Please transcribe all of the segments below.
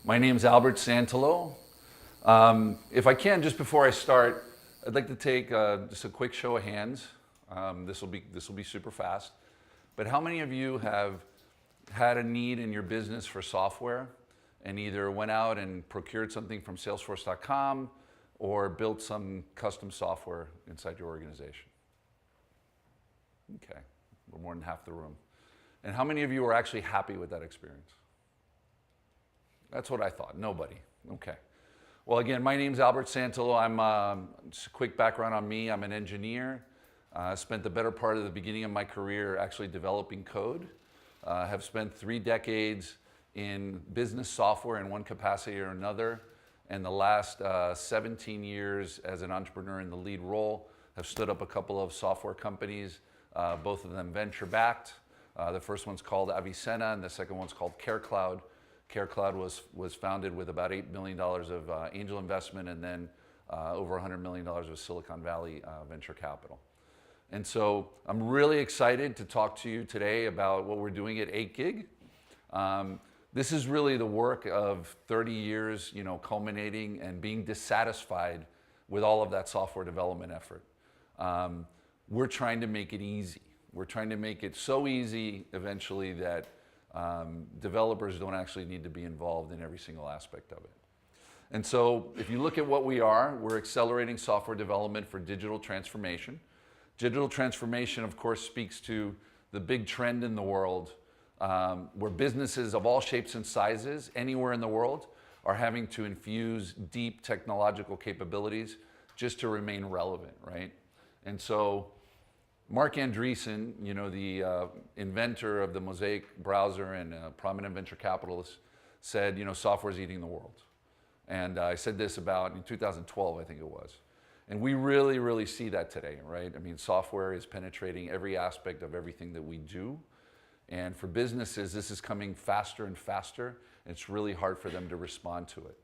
My name's Albert Santolo. If I can, just before I start, I'd like to take just a quick show of hands. This will be super fast. But how many of you have had a need in your business for software and either went out and procured something from Salesforce.com or built some custom software inside your organization? Okay, a little more than half the room. And how many of you are actually happy with that experience? That's what I thought. Nobody. Okay. Well, again, my name's Albert Santolo. Just a quick background on me. I'm an engineer. I spent the better part of the beginning of my career actually developing code. Have spent 3 decades in business software in one capacity or another. And the last 17 years as an entrepreneur in the lead role. Have stood up a couple of software companies, both of them venture-backed. The first one's called Avicenna, and the second one's called CareCloud. CareCloud was founded with about $8 million of angel investment and then over $100 million of Silicon Valley venture capital. And so I'm really excited to talk to you today about what we're doing at 8Gig. This is really the work of 30 years, culminating and being dissatisfied with all of that software development effort. We're trying to make it easy. We're trying to make it so easy eventually that developers don't actually need to be involved in every single aspect of it. And so if you look at what we're accelerating software development for digital transformation. Digital transformation, of course, speaks to the big trend in the world where businesses of all shapes and sizes, anywhere in the world, are having to infuse deep technological capabilities just to remain relevant, right? And so Mark Andreessen, the inventor of the Mosaic browser and a prominent venture capitalist, said, software is eating the world. And I said this about in 2012, I think it was. And we really, really see that today, right? I mean, software is penetrating every aspect of everything that we do. And for businesses, this is coming faster and faster. And it's really hard for them to respond to it.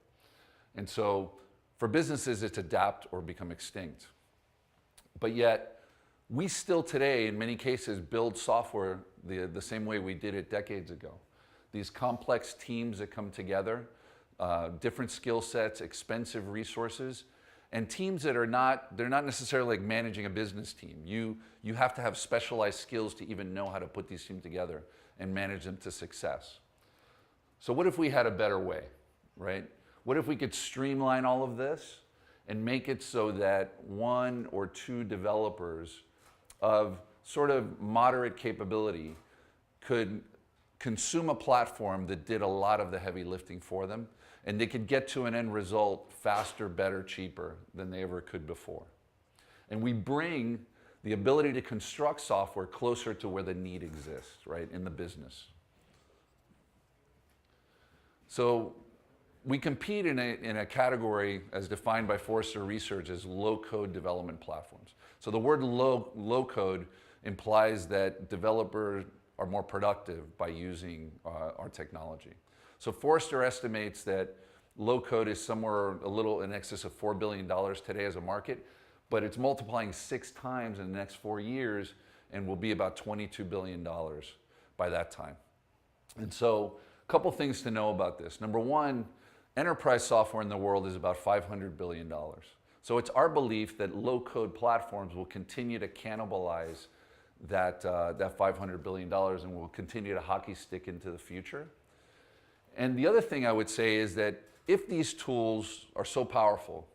And so for businesses, it's adapt or become extinct. But yet, we still today, in many cases, build software the same way we did it decades ago. These complex teams that come together, different skill sets, expensive resources, and teams that they're not necessarily like managing a business team. You have to have specialized skills to even know how to put these teams together and manage them to success. So what if we had a better way, right? What if we could streamline all of this and make it so that 1 or 2 developers of sort of moderate capability could consume a platform that did a lot of the heavy lifting for them, and they could get to an end result faster, better, cheaper than they ever could before. And we bring the ability to construct software closer to where the need exists, right, in the business. So we compete in a category as defined by Forrester Research as low-code development platforms. So the word low-code implies that developers are more productive by using our technology. So Forrester estimates that low-code is somewhere a little in excess of $4 billion today as a market, but it's multiplying 6 times in the next 4 years and will be about $22 billion by that time. And so a couple things to know about this. Number one, enterprise software in the world is about $500 billion. So it's our belief that low-code platforms will continue to cannibalize that $500 billion and will continue to hockey stick into the future. And the other thing I would say is that if these tools are so powerful,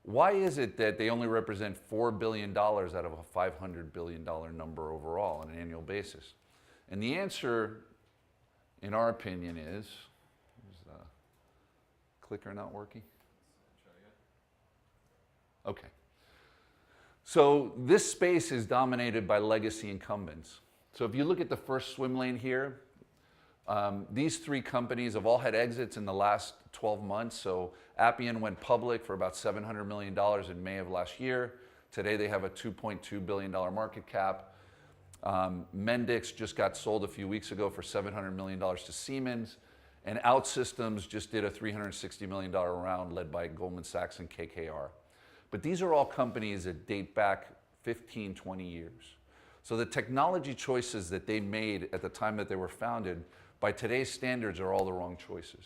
why is it that they only represent $4 billion out of a $500 billion number overall on an annual basis? And the answer, in our opinion, is the clicker not working? Okay. So this space is dominated by legacy incumbents. So if you look at the first swim lane here, these 3 companies have all had exits in the last 12 months. So Appian went public for about $700 million in May of last year. Today they have a $2.2 billion market cap. Mendix just got sold a few weeks ago for $700 million to Siemens. And OutSystems just did a $360 million round led by Goldman Sachs and KKR. But these are all companies that date back 15, 20 years. So the technology choices that they made at the time that they were founded, by today's standards, are all the wrong choices.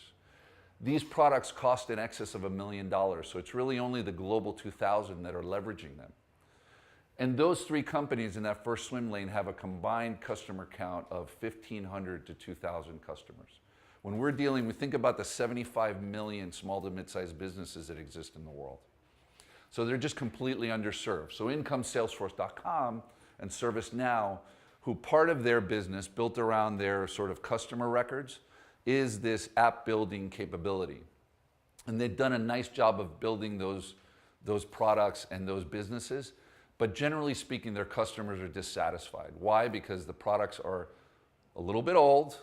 These products cost in excess of $1 million, so it's really only the Global 2000 that are leveraging them. And those three companies in that first swim lane have a combined customer count of 1,500 to 2,000 customers. When we're dealing, we think about the 75 million small to mid-sized businesses that exist in the world. So they're just completely underserved. So IncomeSalesforce.com and ServiceNow, who part of their business built around their sort of customer records, is this app building capability. And they've done a nice job of building those products and those businesses. But generally speaking, their customers are dissatisfied. Why? Because the products are a little bit old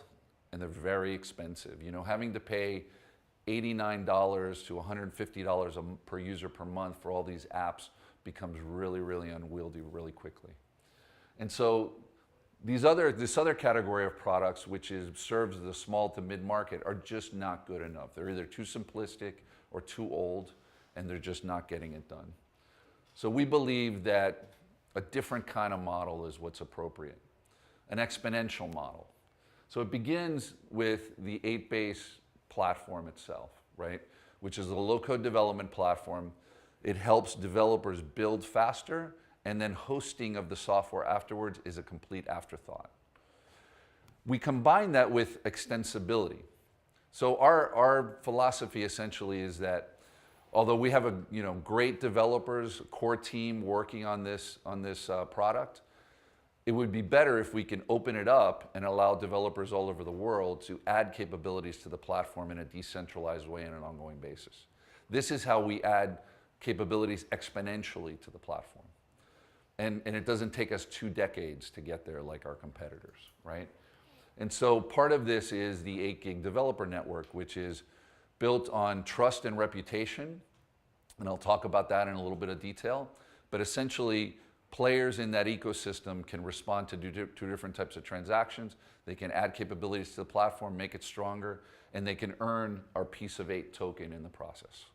and they're very expensive. You know, having to pay $89 to $150 per user per month for all these apps becomes really, really unwieldy really quickly. And so this other category of products, which serves the small to mid-market, are just not good enough. They're either too simplistic or too old, and they're just not getting it done. So we believe that a different kind of model is what's appropriate, an exponential model. So it begins with the 8base platform itself, right? Which is a low-code development platform. It helps developers build faster, and then hosting of the software afterwards is a complete afterthought. We combine that with extensibility. So our philosophy essentially is that although we have great developers, core team working on this product, it would be better if we can open it up and allow developers all over the world to add capabilities to the platform in a decentralized way on an ongoing basis. This is how we add capabilities exponentially to the platform. And it doesn't take us 2 decades to get there like our competitors, right? And so part of this is the 8-gig developer network, which is built on trust and reputation. And I'll talk about that in a little bit of detail. But essentially, players in that ecosystem can respond to 2 different types of transactions. They can add capabilities to the platform, make it stronger, and they can earn our piece of 8 token in the process.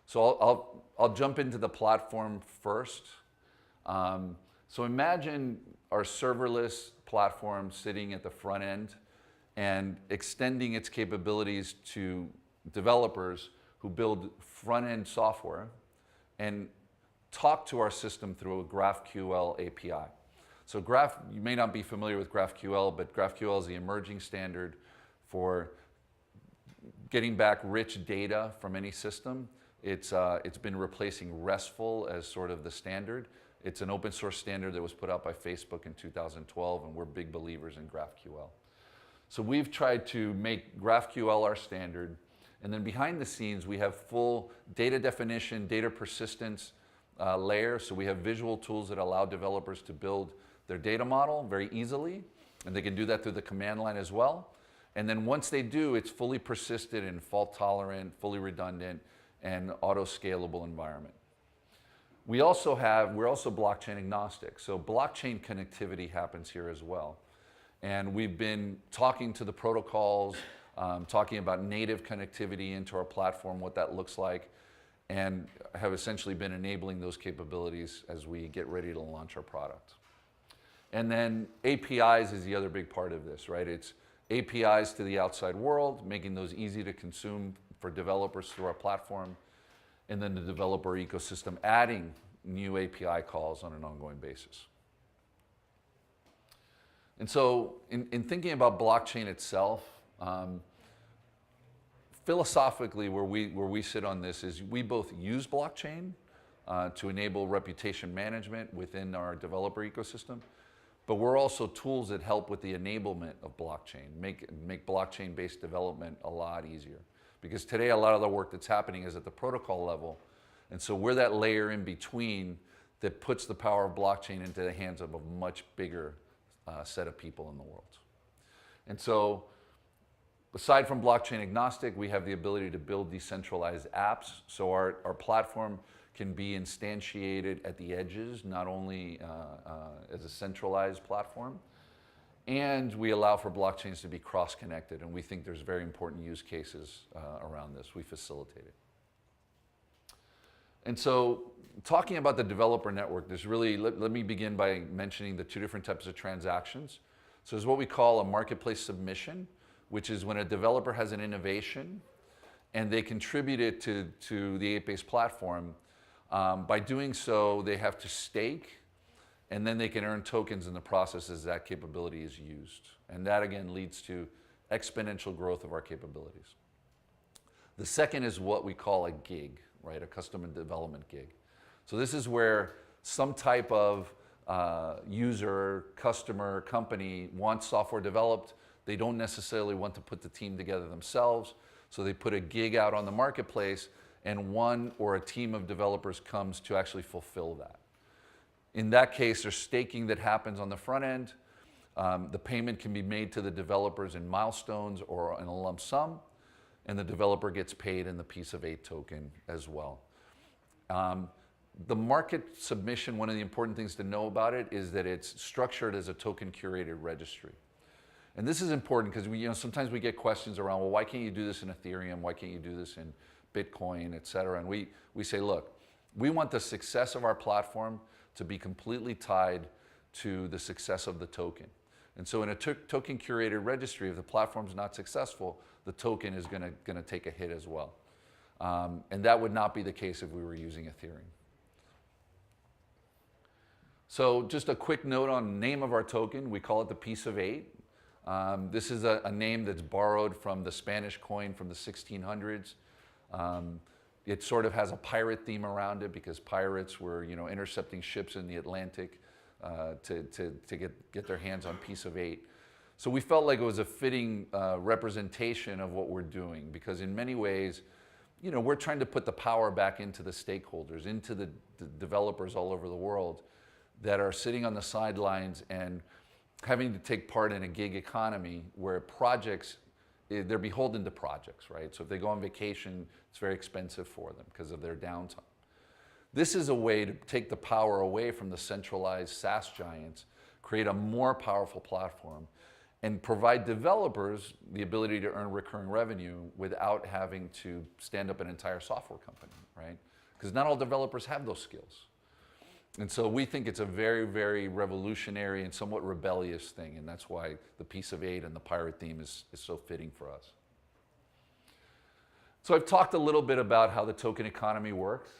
So I'll jump into the platform first. So imagine our serverless platform sitting at the front end and extending its capabilities to developers who build front-end software and talk to our system through a GraphQL API. So you may not be familiar with GraphQL, but GraphQL is the emerging standard for getting back rich data from any system. It's been replacing RESTful as sort of the standard. It's an open source standard that was put out by Facebook in 2012, and we're big believers in GraphQL. So we've tried to make GraphQL our standard, and then behind the scenes we have full data definition, data persistence layer. So we have visual tools that allow developers to build their data model very easily, and they can do that through the command line as well. And then once they do, it's fully persistent and fault tolerant, fully redundant, and auto-scalable environment. We're also blockchain agnostic, so blockchain connectivity happens here as well. And we've been talking to the protocols, talking about native connectivity into our platform, what that looks like, and have essentially been enabling those capabilities as we get ready to launch our product. And then APIs is the other big part of this, right? It's APIs to the outside world, making those easy to consume for developers through our platform, and then the developer ecosystem adding new API calls on an ongoing basis. And so in thinking about blockchain itself, philosophically where we sit on this is we both use blockchain to enable reputation management within our developer ecosystem, but we're also tools that help with the enablement of blockchain, make blockchain-based development a lot easier. Because today a lot of the work that's happening is at the protocol level, and so we're that layer in between that puts the power of blockchain into the hands of a much bigger set of people in the world. And so aside from blockchain agnostic, we have the ability to build decentralized apps. So our platform can be instantiated at the edges, not only as a centralized platform, and we allow for blockchains to be cross-connected, and we think there's very important use cases around this. We facilitate it. And so talking about the developer network, there's really, let me begin by mentioning the 2 different types of transactions. So there's what we call a marketplace submission, which is when a developer has an innovation and they contribute it to the 8-Base platform. By doing so, they have to stake, and then they can earn tokens in the process as that capability is used. And that, again, leads to exponential growth of our capabilities. The second is what we call a gig, right? A custom and development gig. So this is where some type of user, customer, company wants software developed. They don't necessarily want to put the team together themselves, so they put a gig out on the marketplace, and one or a team of developers comes to actually fulfill that. In that case, there's staking that happens on the front end. The payment can be made to the developers in milestones or in a lump sum, and the developer gets paid in the piece of 8 token as well. The market submission, one of the important things to know about it is that it's structured as a token curated registry. And this is important because sometimes we get questions around, well, why can't you do this in Ethereum? Why can't you do this in Bitcoin, et cetera? And we say, look, we want the success of our platform to be completely tied to the success of the token. And so in a token curated registry, if the platform's not successful, the token is going to take a hit as well. And that would not be the case if we were using Ethereum. So just a quick note on the name of our token. We call it the piece of 8. This is a name that's borrowed from the Spanish coin from the 1600s. It sort of has a pirate theme around it because pirates were, intercepting ships in the Atlantic to get their hands on piece of 8. So we felt like it was a fitting representation of what we're doing because in many ways, we're trying to put the power back into the stakeholders, into the developers all over the world that are sitting on the sidelines and having to take part in a gig economy where projects, they're beholden to projects, right? So if they go on vacation, it's very expensive for them because of their downtime. This is a way to take the power away from the centralized SaaS giants, create a more powerful platform, and provide developers the ability to earn recurring revenue without having to stand up an entire software company, right? Because not all developers have those skills. And so we think it's a very, very revolutionary and somewhat rebellious thing, and that's why the piece of 8 and the pirate theme is so fitting for us. So I've talked a little bit about how the token economy works.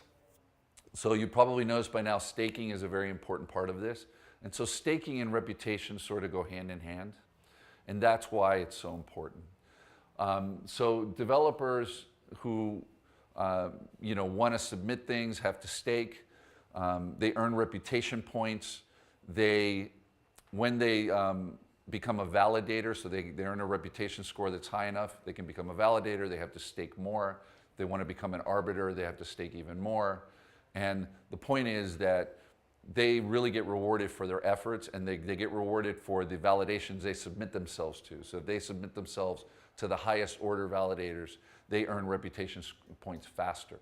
So you probably noticed by now staking is a very important part of this. And so staking and reputation sort of go hand in hand, and that's why it's so important. So developers who want to submit things have to stake. They earn reputation points. When they become a validator, so they earn a reputation score that's high enough, they can become a validator. They have to stake more. If they want to become an arbiter, they have to stake even more. And the point is that they really get rewarded for their efforts, and they get rewarded for the validations they submit themselves to. So if they submit themselves to the highest order validators, they earn reputation points faster.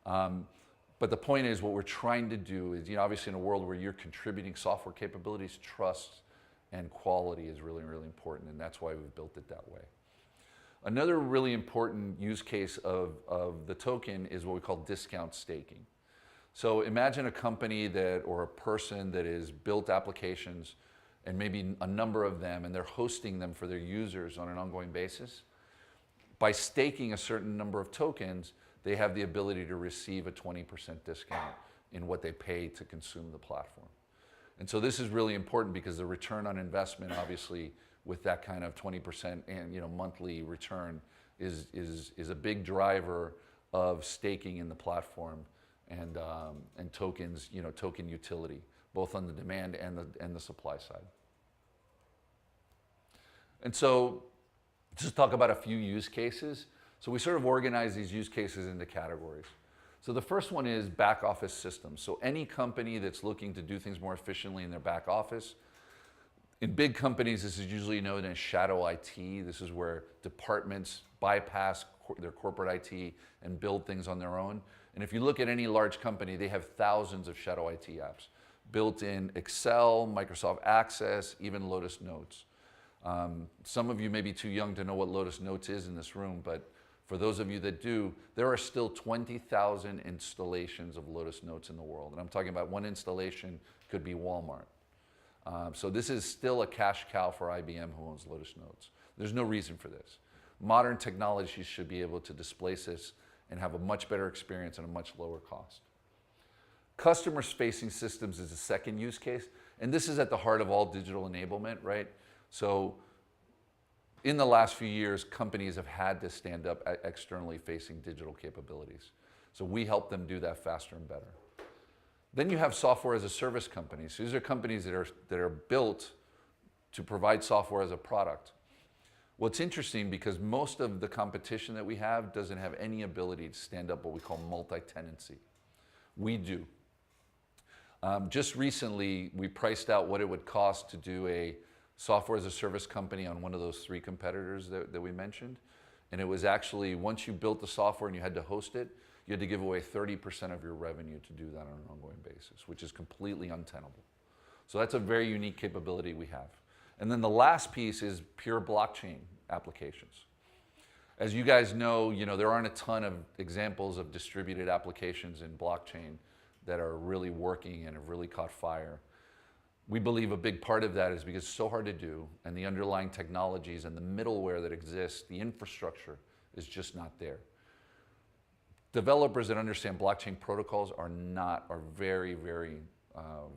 But the point is, what we're trying to do is, obviously in a world where you're contributing software capabilities, trust and quality is really, really important, and that's why we've built it that way. Another really important use case of the token is what we call discount staking. So imagine a company or a person that has built applications, and maybe a number of them, and they're hosting them for their users on an ongoing basis. By staking a certain number of tokens, they have the ability to receive a 20% discount in what they pay to consume the platform. And so this is really important because the return on investment, obviously, with that kind of 20% and monthly return is a big driver of staking in the platform and tokens, token utility, both on the demand and the supply side. And so just talk about a few use cases. So we sort of organize these use cases into categories. So the first one is back office systems. So any company that's looking to do things more efficiently in their back office. In big companies, this is usually known as shadow IT. This is where departments bypass their corporate IT and build things on their own. And if you look at any large company, they have thousands of shadow IT apps built in Excel, Microsoft Access, even Lotus Notes. Some of you may be too young to know what Lotus Notes is in this room, but for those of you that do, there are still 20,000 installations of Lotus Notes in the world. And I'm talking about one installation could be Walmart. So this is still a cash cow for IBM, who owns Lotus Notes. There's no reason for this. Modern technology should be able to displace this and have a much better experience and a much lower cost. Customer-facing systems is the second use case, and this is at the heart of all digital enablement, right? So in the last few years, companies have had to stand up externally facing digital capabilities. So we help them do that faster and better. Then you have software as a service companies. So these are companies that are built to provide software as a product. Well, it's interesting because most of the competition that we have doesn't have any ability to stand up what we call multi-tenancy. We do. Just recently, we priced out what it would cost to do a software as a service company on one of those three competitors that we mentioned. And it was actually, once you built the software and you had to host it, you had to give away 30% of your revenue to do that on an ongoing basis, which is completely untenable. So that's a very unique capability we have. And then the last piece is pure blockchain applications. As you guys know, there aren't a ton of examples of distributed applications in blockchain that are really working and have really caught fire. We believe a big part of that is because it's so hard to do, and the underlying technologies and the middleware that exists, the infrastructure is just not there. Developers that understand blockchain protocols are very, very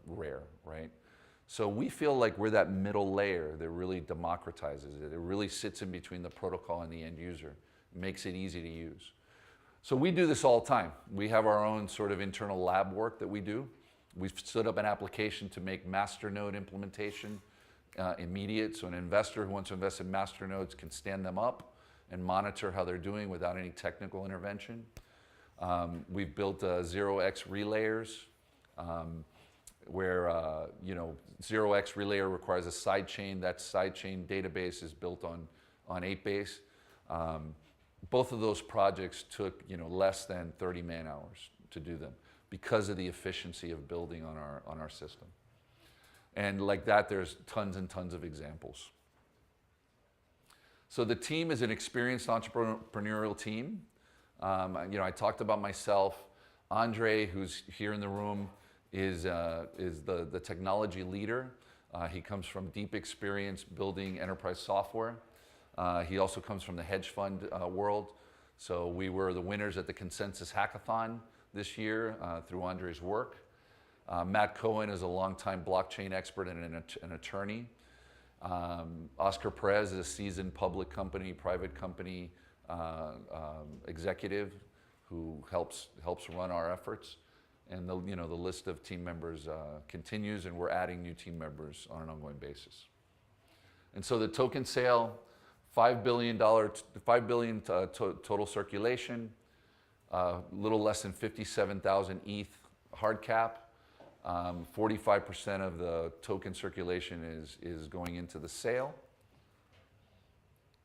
rare, right? So we feel like we're that middle layer that really democratizes it. It really sits in between the protocol and the end user, makes it easy to use. So we do this all the time. We have our own sort of internal lab work that we do. We've stood up an application to make masternode implementation immediate. So an investor who wants to invest in masternodes can stand them up and monitor how they're doing without any technical intervention. We've built 0x relayers where 0x relayer requires a sidechain. That sidechain database is built on 8-base. Both of those projects took less than 30 man hours to do them because of the efficiency of building on our system. And like that, there's tons and tons of examples. So the team is an experienced entrepreneurial team. I talked about myself. Andre, who's here in the room, is the technology leader. He comes from deep experience building enterprise software. He also comes from the hedge fund world. So we were the winners at the Consensus Hackathon this year through Andre's work. Matt Cohen is a longtime blockchain expert and an attorney. Oscar Perez is a seasoned public company, private company executive who helps run our efforts. And the list of team members continues, and we're adding new team members on an ongoing basis. And so the token sale, $5 billion total circulation, a little less than 57,000 ETH hard cap. 45% of the token circulation is going into the sale.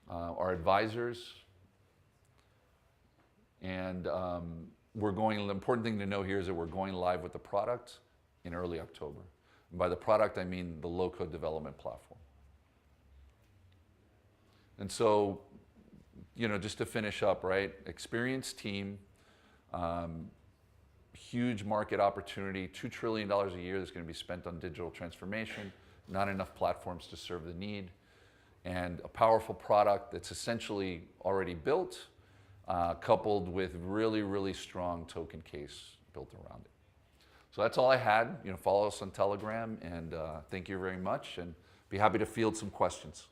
Our advisors, and the important thing to know here is that we're going live with the product in early October. And by the product, I mean the LowCode development platform. And so, just to finish up, right? Experienced team, huge market opportunity, $2 trillion a year that's going to be spent on digital transformation, not enough platforms to serve the need, and a powerful product that's essentially already built, coupled with really, really strong token case built around it. So that's all I had. Follow us on Telegram, and thank you very much, and be happy to field some questions.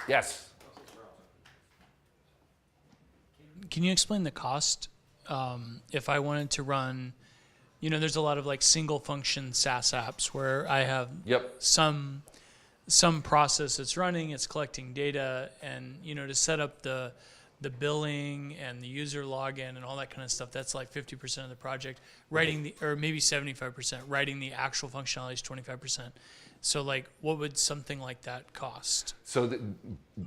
Yes? Can you explain the cost? If I wanted to run, there's a lot of like single function SaaS apps where I have some process that's running, it's collecting data, and to set up the billing and the user login and all that kind of stuff, that's like 50% of the project. Or maybe 75%. Writing the actual functionality is 25%. So what would something like that cost? So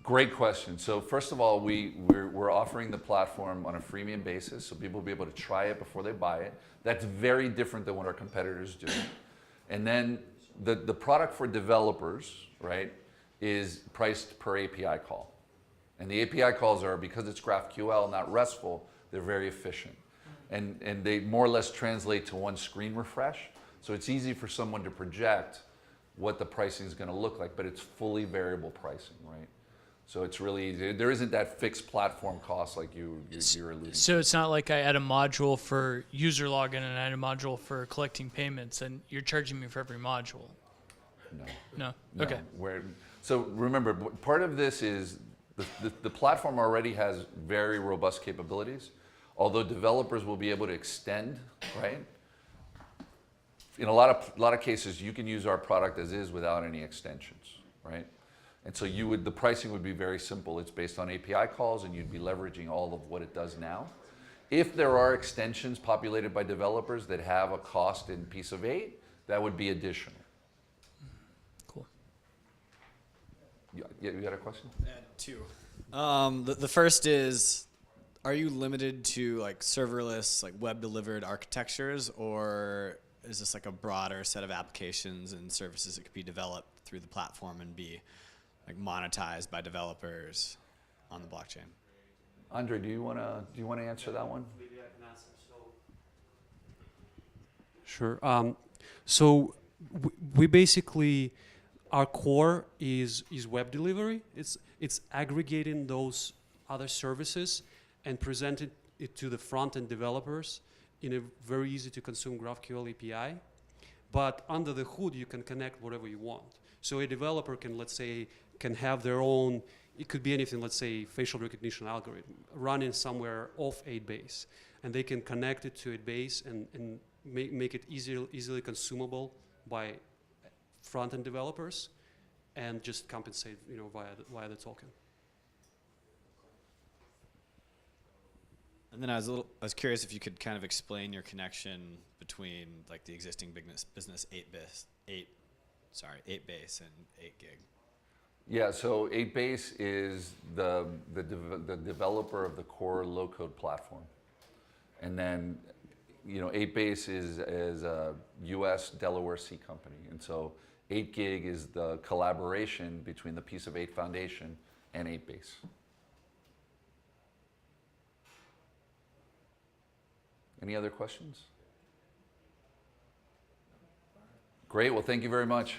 great question. So first of all, we're offering the platform on a freemium basis, so people will be able to try it before they buy it. That's very different than what our competitors do. And then the product for developers, right, is priced per API call. And the API calls are, because it's GraphQL, not RESTful, they're very efficient. And they more or less translate to one screen refresh. So it's easy for someone to project what the pricing is going to look like, but it's fully variable pricing, right? So it's really easy. There isn't that fixed platform cost like you're alluding to. So it's not like I add a module for user login and I add a module for collecting payments, and you're charging me for every module. No. Okay. So remember, part of this is the platform already has very robust capabilities, although developers will be able to extend, right? In a lot of cases, you can use our product as is without any extensions, right? And so the pricing would be very simple. It's based on API calls, and you'd be leveraging all of what it does now. If there are extensions populated by developers that have a cost in piece of 8, that would be additional. Cool. You got a question? Two. The first is, are you limited to like serverless, like web delivered architectures, or is this like a broader set of applications and services that could be developed through the platform and be like monetized by developers on the blockchain? Andre, do you want to answer that one? Maybe I can answer. Sure. So we basically, our core is web delivery. It's aggregating those other services and presenting it to the front-end developers in a very easy to consume GraphQL API. But under the hood, you can connect whatever you want. So a developer can, let's say, can have their own, it could be anything, let's say facial recognition algorithm running somewhere off 8base. And they can connect it to 8base and make it easily consumable by front-end developers and just compensate via the token. And then I was curious if you could kind of explain your connection between like the existing business 8base and 8gig. Yeah, so 8base is the developer of the core low-code platform. And then, 8base is a US Delaware C company. And so 8gig is the collaboration between the Piece of 8 Foundation and 8base. Any other questions? Great, well, thank you very much.